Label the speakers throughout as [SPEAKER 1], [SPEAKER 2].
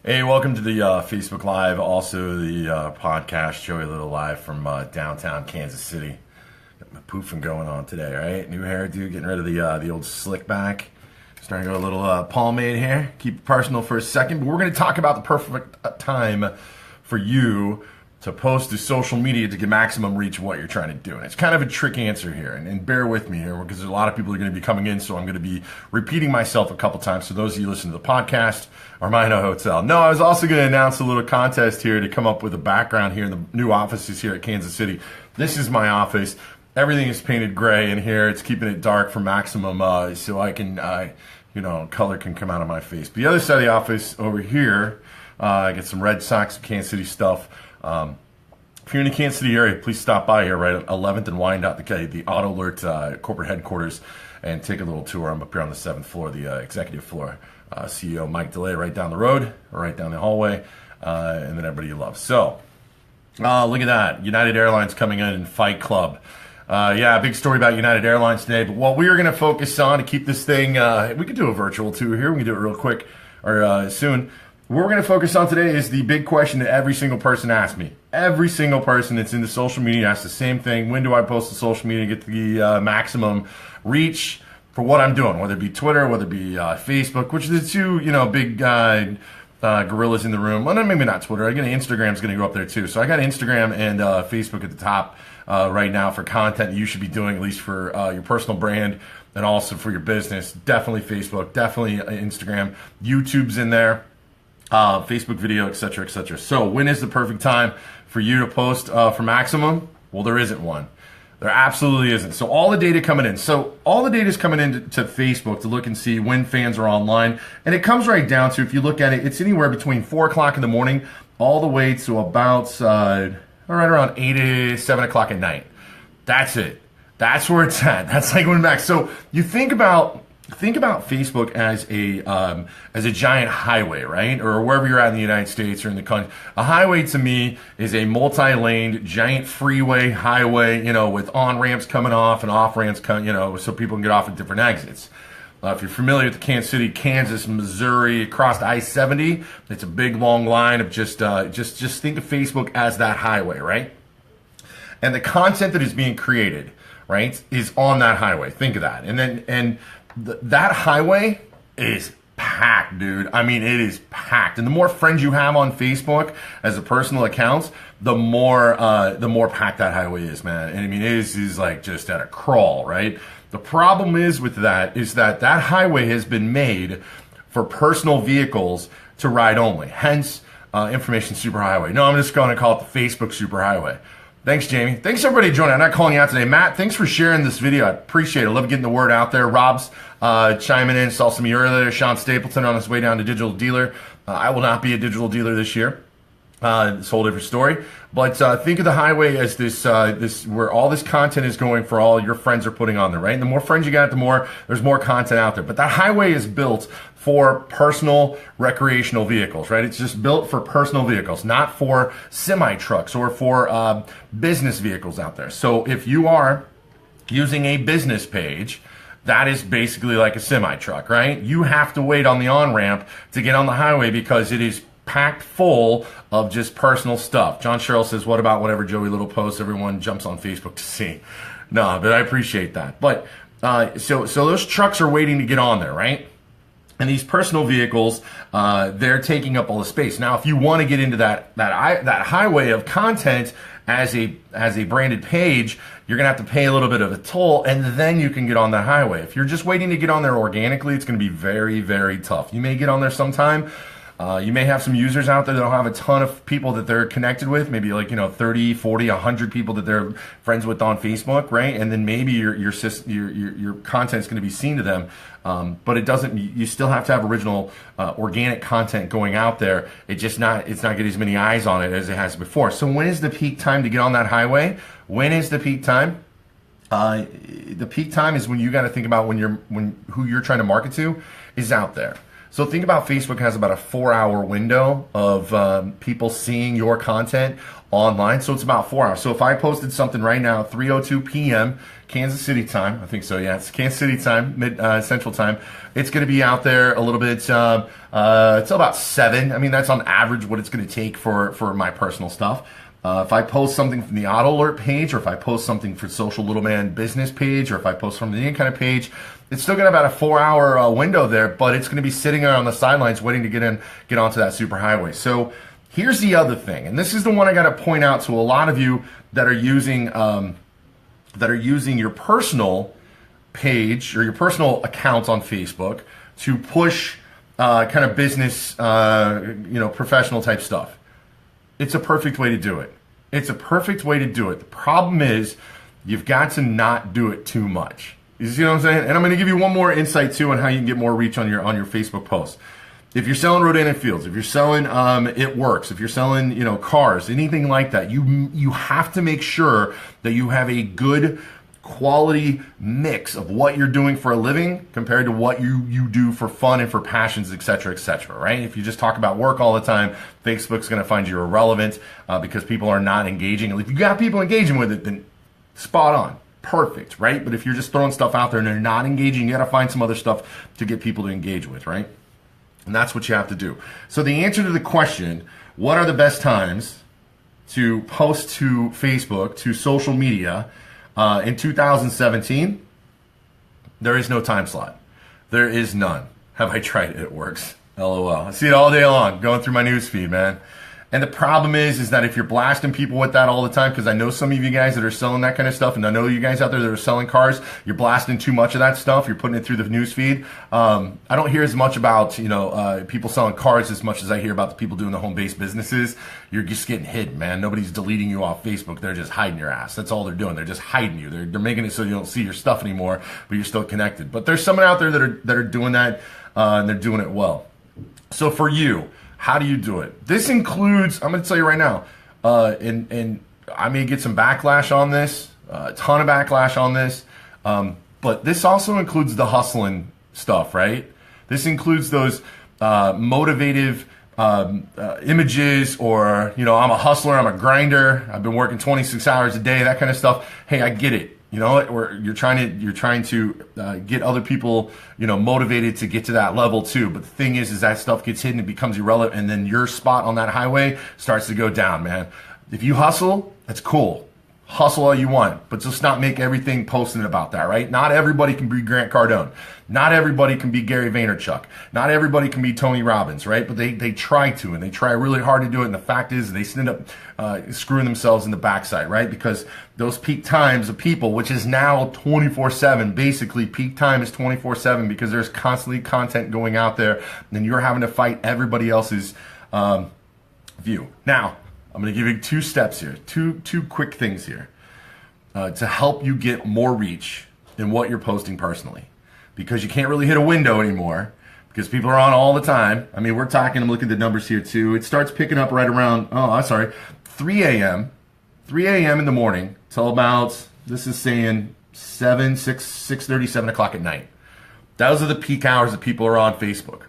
[SPEAKER 1] Hey, welcome to the Facebook Live, also the podcast, Joey Little Live from downtown Kansas City. Got my poofing going on today, right? New hairdo, getting rid of the old slick back. Starting to go a little pomade here. Keep it personal for a second, but we're going to talk about the perfect time for you to post to social media to get maximum reach of what you're trying to do. And it's kind of a trick answer here, and bear with me here because there's a lot of people who are going to be coming in, so I'm going to be repeating myself a couple times. So those of you listening to the podcast are mine a hotel. No, I was also going to announce a little contest here to come up with a background here in the new offices here at Kansas City. This is my office. Everything is painted gray in here. It's keeping it dark for maximum so I can, color can come out of my face. But the other side of the office over here, I get some Red Sox, Kansas City stuff. If you're in the Kansas City area, please stop by here, right at 11th and Wyandotte, the Auto Alert corporate headquarters, and take a little tour. I'm up here on the 7th floor, the executive floor. CEO Mike DeLay right down the road, or right down the hallway, and then everybody you love. So, look at that. United Airlines coming in Fight Club. Big story about United Airlines today, but what we are going to focus on to keep this thing, we could do a virtual tour here. We can do it real quick or soon. What we're going to focus on today is the big question that every single person asks me. Every single person that's into social media asks the same thing. When do I post to social media to get the maximum reach for what I'm doing? Whether it be Twitter, whether it be Facebook, which are the two, big gorillas in the room. Well, maybe not Twitter. Instagram's going to go up there too. So I got Instagram and Facebook at the top right now for content that you should be doing, at least for your personal brand and also for your business. Definitely Facebook, definitely Instagram. YouTube's in there. Facebook video, etc., etc. So when is the perfect time for you to post for maximum? Well, there isn't one. There absolutely isn't. So all the data coming in. So all the data is coming in to Facebook to look and see when fans are online. And it comes right down to, if you look at it, it's anywhere between 4 o'clock in the morning all the way to about right around 8 to 7 o'clock at night. That's it. That's where it's at. That's like when max. So you think about Facebook as a giant highway, right? Or wherever you're at in the United States or in the country. A highway to me is a multi-laned giant freeway highway, with on-ramps coming off and off-ramps so people can get off at different exits. If you're familiar with the Kansas City, Kansas, Missouri, across I-70, it's a big long line of just think of Facebook as that highway, right? And the content that is being created, right, is on that highway. Think of that. That highway is packed, dude. I mean, it is packed. And the more friends you have on Facebook as a personal account, the more packed that highway is, man. And I mean, it is like just at a crawl, right? The problem is with that is that highway has been made for personal vehicles to ride only. Hence, information superhighway. No, I'm just going to call it the Facebook superhighway. Thanks, Jamie. Thanks, everybody joining. I'm not calling you out today. Matt, thanks for sharing this video. I appreciate it. I love getting the word out there. Rob's chiming in. Saw some of you earlier. Sean Stapleton on his way down to digital dealer. I will not be a digital dealer this year. It's a whole different story. But think of the highway as this where all this content is going for all your friends are putting on there, right? And the more friends you got, the more there's more content out there. But that highway is built for personal recreational vehicles, right? It's just built for personal vehicles, not for semi trucks or for business vehicles out there. So if you are using a business page, that is basically like a semi truck, right? You have to wait on the on-ramp to get on the highway because it is packed full of just personal stuff. John Sherrill says, what about whatever Joey Little posts, everyone jumps on Facebook to see? No, but I appreciate that. But so those trucks are waiting to get on there, right? And these personal vehicles, they're taking up all the space. Now, if you want to get into that highway of content as a branded page, you're gonna have to pay a little bit of a toll, and then you can get on that highway. If you're just waiting to get on there organically, it's gonna be very, very tough. You may get on there sometime. You may have some users out there that don't have a ton of people that they're connected with, maybe like 30, 40, 100 people that they're friends with on Facebook, right? And then maybe your content's going to be seen to them, but it doesn't. You still have to have original organic content going out there. It's not getting as many eyes on it as it has before. So when is the peak time to get on that highway? When is the peak time? The peak time is when you got to think about when who you're trying to market to is out there. So think about Facebook has about a 4-hour window of people seeing your content online. So it's about 4 hours. So if I posted something right now, 3:02 p.m. Kansas City time, I think so, yeah, it's Kansas City time, Central time. It's going to be out there a little bit till about 7. I mean, that's on average what it's going to take for my personal stuff. If I post something from the auto alert page, or if I post something for social little man business page, or if I post from any kind of page, it's still going to have about a 4-hour window there, but it's going to be sitting there on the sidelines waiting to get onto that superhighway. So here's the other thing, and this is the one I got to point out to a lot of you that are using your personal page or your personal account on Facebook to push kind of business, professional type stuff. It's a perfect way to do it. It's a perfect way to do it. The problem is you've got to not do it too much. You see what I'm saying? And I'm going to give you one more insight too on how you can get more reach on your Facebook posts. If you're selling Rodan and Fields, if you're selling It Works, if you're selling cars, anything like that, you have to make sure that you have a good quality mix of what you're doing for a living compared to what you do for fun and for passions, et cetera, right? If you just talk about work all the time, Facebook's going to find you irrelevant because people are not engaging. If you got people engaging with it, then spot on. Perfect, right? But if you're just throwing stuff out there and they're not engaging, you got to find some other stuff to get people to engage with, right? And that's what you have to do. So the answer to the question, what are the best times to post to Facebook, to social media in 2017? There is no time slot. There is none. Have I tried it? It works. LOL. I see it all day long going through my news feed, man. And the problem is that if you're blasting people with that all the time, because I know some of you guys that are selling that kind of stuff, and I know you guys out there that are selling cars, you're blasting too much of that stuff. You're putting it through the news feed. I don't hear as much about people selling cars as much as I hear about the people doing the home-based businesses. You're just getting hidden, man. Nobody's deleting you off Facebook. They're just hiding your ass. That's all they're doing. They're just hiding you. They're making it so you don't see your stuff anymore, but you're still connected. But there's someone out there that are doing that, and they're doing it well. So for you, how do you do it? This includes, I'm going to tell you right now, and I may get some backlash on this, a ton of backlash on this, but this also includes the hustling stuff, right? This includes those motivative images, or, I'm a hustler, I'm a grinder, I've been working 26 hours a day, that kind of stuff. Hey, I get it. Or you're trying to get other people, motivated to get to that level too. But the thing is that stuff gets hidden, it becomes irrelevant, and then your spot on that highway starts to go down, man. If you hustle, that's cool. Hustle all you want, but just not make everything posting about that, right? Not everybody can be Grant Cardone. Not everybody can be Gary Vaynerchuk. Not everybody can be Tony Robbins, right? But they try to, and they try really hard to do it. And the fact is, they end up screwing themselves in the backside, right? Because those peak times of people, which is now 24/7, basically peak time is 24/7 because there's constantly content going out there, and you're having to fight everybody else's view. Now, I'm going to give you 2 steps here, two quick things here to help you get more reach in what you're posting personally, because you can't really hit a window anymore because people are on all the time. I mean, we're talking, I'm looking at the numbers here too. It starts picking up right around, 3 a.m. in the morning till about, this is saying 6:30, 7 o'clock at night. Those are the peak hours that people are on Facebook.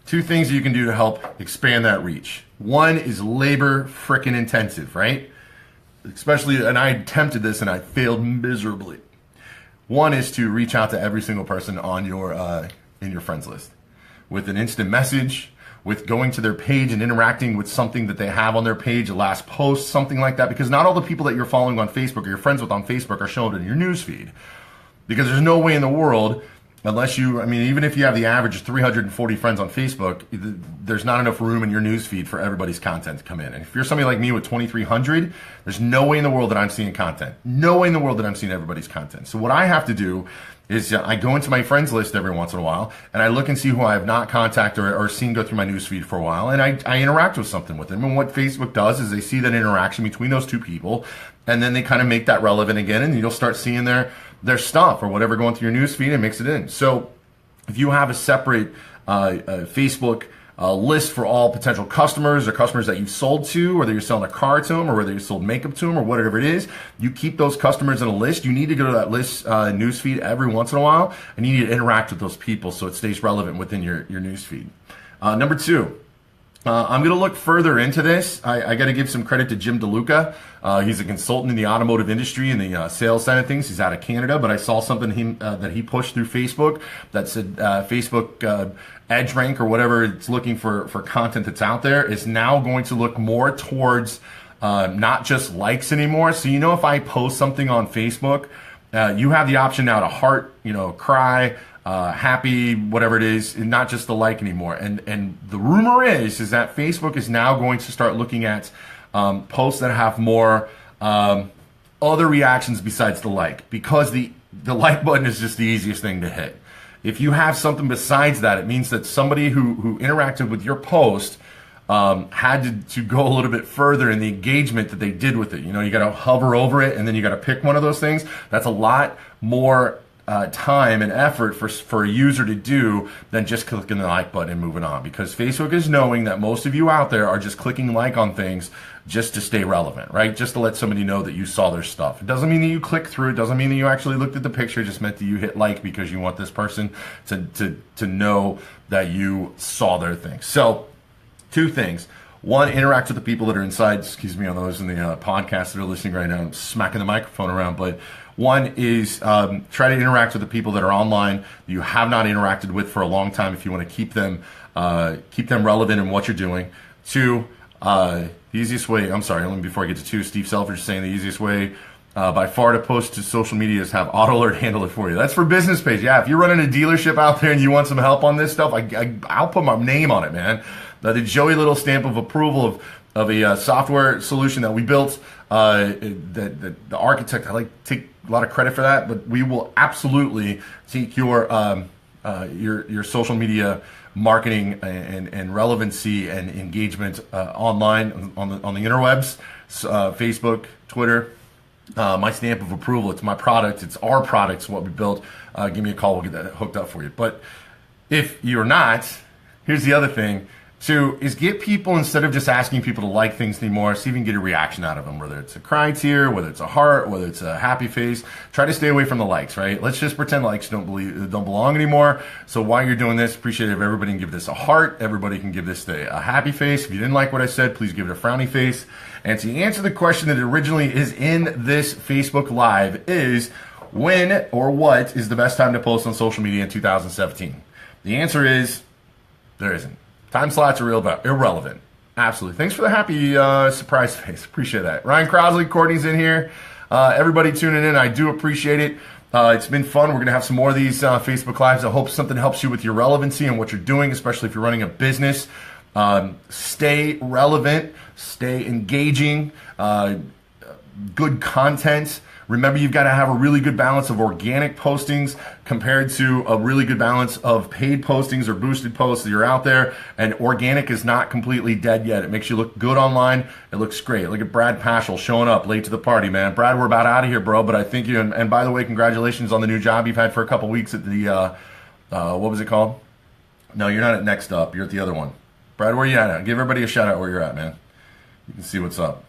[SPEAKER 1] 2 things you can do to help expand that reach. One is labor frickin' intensive, right? Especially, and I attempted this and I failed miserably. One is to reach out to every single person on your in your friends list with an instant message, with going to their page and interacting with something that they have on their page, a last post, something like that. Because not all the people that you're following on Facebook or you're friends with on Facebook are shown in your news feed. Because there's no way in the world, unless even if you have the average of 340 friends on Facebook, there's not enough room in your news feed for everybody's content to come in. And if you're somebody like me with 2,300, there's no way in the world that I'm seeing content. No way in the world that I'm seeing everybody's content. So what I have to do is I go into my friends list every once in a while, and I look and see who I have not contacted or seen go through my news feed for a while, and I interact with something with them. And what Facebook does is they see that interaction between those 2 people, and then they kind of make that relevant again, and you'll start seeing their stuff or whatever going through your news feed and mix it in. So if you have a separate Facebook list for all potential customers or customers that you've sold to, whether you're selling a car to them or whether you sold makeup to them or whatever it is. You keep those customers in a list. You need to go to that list newsfeed every once in a while, and you need to interact with those people so it stays relevant within your newsfeed. Number two, I'm going to look further into this. I got to give some credit to Jim DeLuca. He's a consultant in the automotive industry and the sales side of things. He's out of Canada, but I saw something that he pushed through Facebook that said Facebook Edge Rank or whatever it's looking for content that's out there is now going to look more towards not just likes anymore. So, if I post something on Facebook, you have the option now to heart, cry, happy, whatever it is, and not just the like anymore. And the rumor is that Facebook is now going to start looking at posts that have more other reactions besides the like, because the like button is just the easiest thing to hit. If you have something besides that, it means that somebody who interacted with your post had to go a little bit further in the engagement that they did with it. You got to hover over it, and then you got to pick one of those things. That's a lot more time and effort for a user to do than just clicking the like button and moving on, because Facebook is knowing that most of you out there are just clicking like on things just to stay relevant, right? Just to let somebody know that you saw their stuff. It doesn't mean that you clicked through. It doesn't mean that you actually looked at the picture. It just meant that you hit like because you want this person to know that you saw their thing. So, two things. One, interact with the people that are inside. Excuse me on those in the podcast that are listening right now. I'm smacking the microphone around, but one is try to interact with the people that are online that you have not interacted with for a long time if you want to keep them relevant in what you're doing. Two, the easiest way, before I get to two, Steve Selfridge saying the easiest way by far to post to social media is have auto alert handle it for you. That's for business page. Yeah, if you're running a dealership out there and you want some help on this stuff, I'll put my name on it, man. The Joey Little stamp of approval of a software solution that we built, the architect, I like to take a lot of credit for that, but we will absolutely take your social media marketing and relevancy and engagement online on the interwebs, Facebook, Twitter. My stamp of approval. It's my product. It's our product. It's what we built. Give me a call. We'll get that hooked up for you. But if you're not, here's the other thing. Two is get people, instead of just asking people to like things anymore, see if you can get a reaction out of them, whether it's a cry tear, whether it's a heart, whether it's a happy face. Try to stay away from the likes, right? Let's just pretend likes don't belong anymore. So while you're doing this, appreciate it if everybody can give this a heart. Everybody can give this a happy face. If you didn't like what I said, please give it a frowny face. And to answer the question that originally is in this Facebook Live is, when or what is the best time to post on social media in 2017? The answer is, there isn't. Time slots are irrelevant. Absolutely. Thanks for the happy surprise face. Appreciate that. Ryan Crosley, Courtney's in here. Everybody tuning in, I do appreciate it. It's been fun. We're going to have some more of these Facebook Lives. I hope something helps you with your relevancy and what you're doing, especially if you're running a business. Stay relevant, stay engaging, good content. Remember, you've got to have a really good balance of organic postings compared to a really good balance of paid postings or boosted posts that you're out there. And organic is not completely dead yet. It makes you look good online. It looks great. Look at Brad Paschal showing up late to the party, man. Brad, we're about out of here, bro. But I think you, and by the way, congratulations on the new job you've had for a couple weeks at the, what was it called? No, you're not at Next Up. You're at the other one. Brad, where you at? Give everybody a shout out where you're at, man. You can see what's up.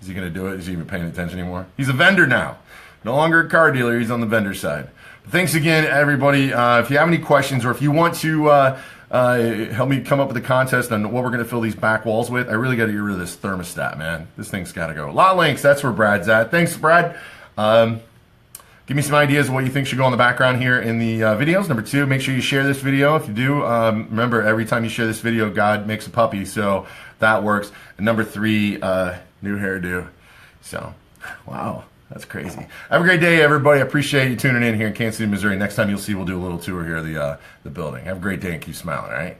[SPEAKER 1] Is he going to do it? Is he even paying attention anymore? He's a vendor now. No longer a car dealer. He's on the vendor side. But thanks again, everybody. If you have any questions or if you want to help me come up with a contest on what we're going to fill these back walls with, I really got to get rid of this thermostat, man. This thing's got to go. A lot of links. That's where Brad's at. Thanks, Brad. Give me some ideas of what you think should go on the background here in the videos. Number two, make sure you share this video. If you do, remember, every time you share this video, God makes a puppy. So that works. And number three, new hairdo. So, wow, that's crazy. Have a great day, everybody. I appreciate you tuning in here in Kansas City, Missouri. Next time you'll see, we'll do a little tour here of the building. Have a great day and keep smiling, all right?